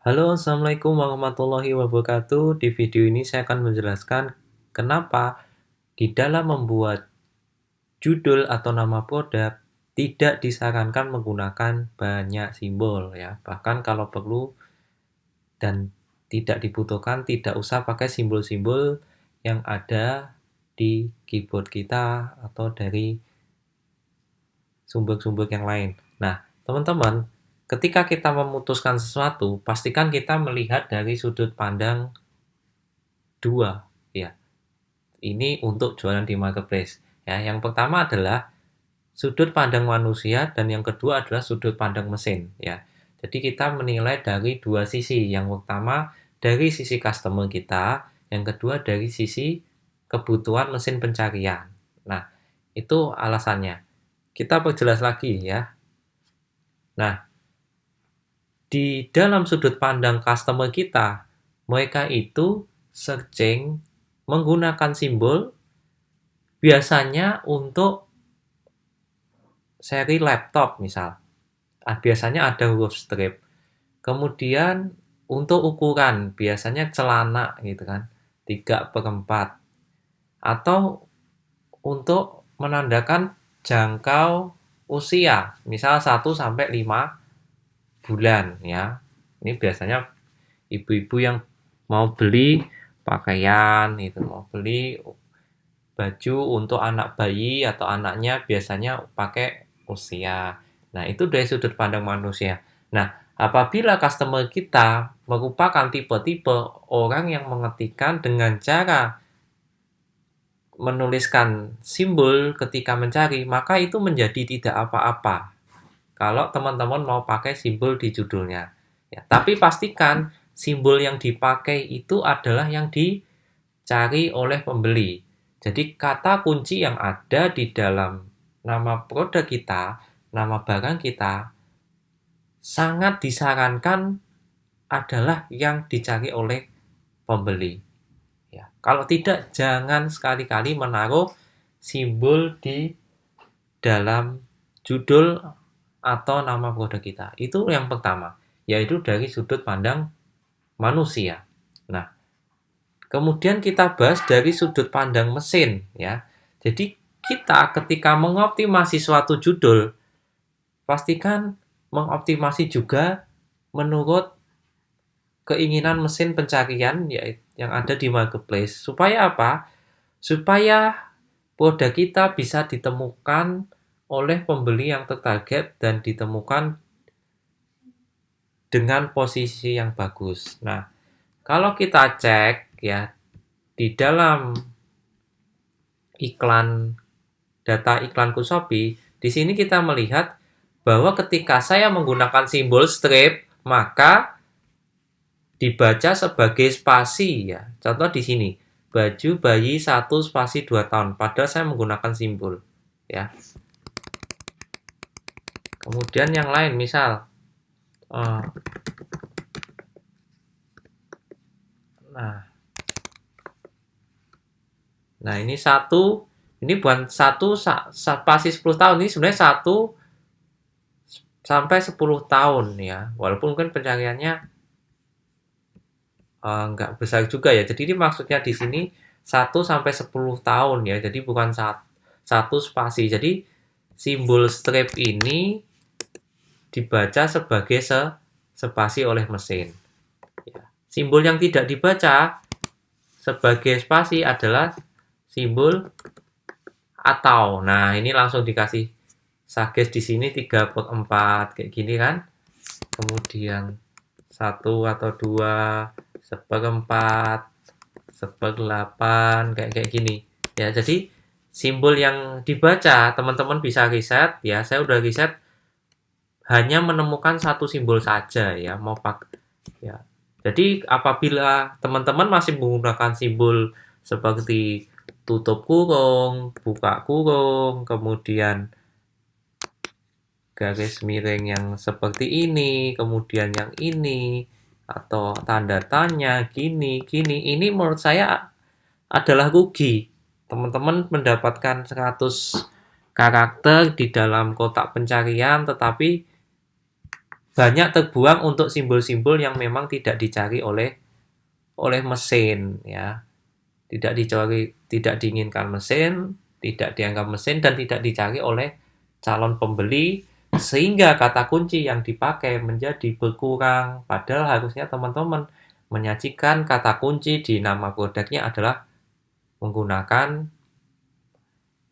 Halo, Assalamualaikum warahmatullahi wabarakatuh. Di video ini saya akan menjelaskan kenapa di dalam membuat judul atau nama produk tidak disarankan menggunakan banyak simbol ya. Bahkan kalau perlu dan tidak dibutuhkan, tidak usah pakai simbol-simbol yang ada di keyboard kita atau dari sumber-sumber yang lain. Nah, teman-teman, ketika kita memutuskan sesuatu, pastikan kita melihat dari sudut pandang dua, ya. Ini untuk jualan di marketplace. Ya, yang pertama adalah sudut pandang manusia dan yang kedua adalah sudut pandang mesin, ya. Jadi kita menilai dari dua sisi. Yang pertama dari sisi customer kita, yang kedua dari sisi kebutuhan mesin pencarian. Nah, itu alasannya. Kita perjelas lagi ya. Nah, di dalam sudut pandang customer kita, mereka itu searching menggunakan simbol biasanya untuk seri laptop misal. Biasanya ada huruf strip. Kemudian untuk ukuran biasanya celana gitu kan. 3/4. Atau untuk menandakan jangkau usia, misal 1 sampai 5 bulan ya. Ini biasanya ibu-ibu yang mau beli pakaian itu, mau beli baju untuk anak bayi atau anaknya biasanya pakai usia. Nah, itu dari sudut pandang manusia. Nah, apabila customer kita merupakan tipe-tipe orang yang mengetikkan dengan cara menuliskan simbol ketika mencari, maka itu menjadi tidak apa-apa kalau teman-teman mau pakai simbol di judulnya. Ya, tapi pastikan simbol yang dipakai itu adalah yang dicari oleh pembeli. Jadi kata kunci yang ada di dalam nama produk kita, nama barang kita, sangat disarankan adalah yang dicari oleh pembeli. Ya, kalau tidak, jangan sekali-kali menaruh simbol di dalam judul atau nama produk kita. Itu yang pertama, yaitu dari sudut pandang manusia. Nah, kemudian kita bahas dari sudut pandang mesin ya. Jadi kita ketika mengoptimasi suatu judul, pastikan mengoptimasi juga menurut keinginan mesin pencarian yang ada di marketplace. Supaya apa? Supaya produk kita bisa ditemukan oleh pembeli yang tertarget dan ditemukan dengan posisi yang bagus. Nah, kalau kita cek ya di dalam iklan data iklanku Shopee, di sini kita melihat bahwa ketika saya menggunakan simbol strip, maka dibaca sebagai spasi ya. Contoh di sini, baju bayi 1 spasi 2 tahun, padahal saya menggunakan simbol ya. Kemudian yang lain misal nah ini bukan 1 spasi 10 tahun, ini sebenarnya 1 sampai 10 tahun ya. Walaupun mungkin pencariannya nggak besar juga ya. Jadi ini maksudnya di sini 1 sampai 10 tahun ya. Jadi bukan 1 spasi. Jadi simbol strip ini dibaca sebagai spasi oleh mesin. Ya. Simbol yang tidak dibaca sebagai spasi adalah simbol atau. Nah, ini langsung dikasih suggest di sini 3/4 kayak gini kan. Kemudian 1 atau 2 1/4 1/8 kayak gini. Ya, jadi simbol yang dibaca teman-teman bisa riset ya. Saya udah riset hanya menemukan satu simbol saja ya, mau pakai ya. Jadi apabila teman-teman masih menggunakan simbol seperti tutup kurung, buka kurung, kemudian garis miring yang seperti ini, kemudian yang ini, atau tanda tanya, gini, ini menurut saya adalah rugi. Teman-teman mendapatkan 100 karakter di dalam kotak pencarian, tetapi banyak terbuang untuk simbol-simbol yang memang tidak dicari oleh mesin ya. Tidak diinginkan mesin, tidak dianggap mesin dan tidak dicari oleh calon pembeli sehingga kata kunci yang dipakai menjadi berkurang. Padahal harusnya teman-teman menyajikan kata kunci di nama produknya adalah menggunakan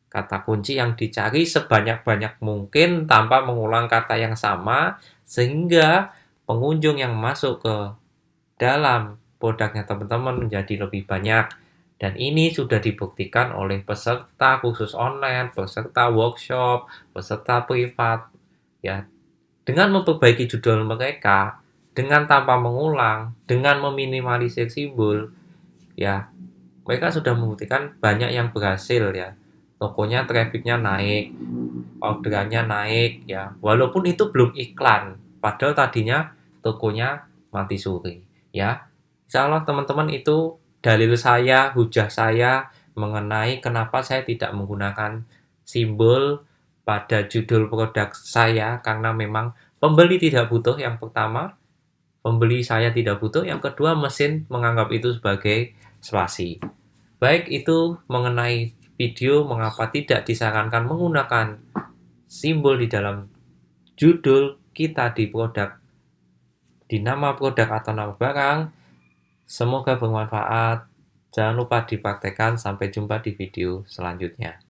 kata kunci yang dicari sebanyak-banyak mungkin tanpa mengulang kata yang sama sehingga pengunjung yang masuk ke dalam produknya teman-teman menjadi lebih banyak. Dan ini sudah dibuktikan oleh peserta khusus online, peserta workshop, peserta privat. Ya, dengan memperbaiki judul mereka, dengan tanpa mengulang, dengan meminimalisir simbol, ya mereka sudah membuktikan banyak yang berhasil ya. Tokonya trafficnya naik, orderannya naik ya. Walaupun itu belum iklan, padahal tadinya tokonya mati suri ya. Insya Allah teman-teman itu dalil saya, hujah saya mengenai kenapa saya tidak menggunakan simbol pada judul produk saya karena memang pembeli tidak butuh yang pertama, pembeli saya tidak butuh, yang kedua mesin menganggap itu sebagai spasi. Baik itu mengenai video mengapa tidak disarankan menggunakan simbol di dalam judul kita di produk, di nama produk atau nama barang. Semoga bermanfaat. Jangan lupa dipraktekkan. Sampai jumpa di video selanjutnya.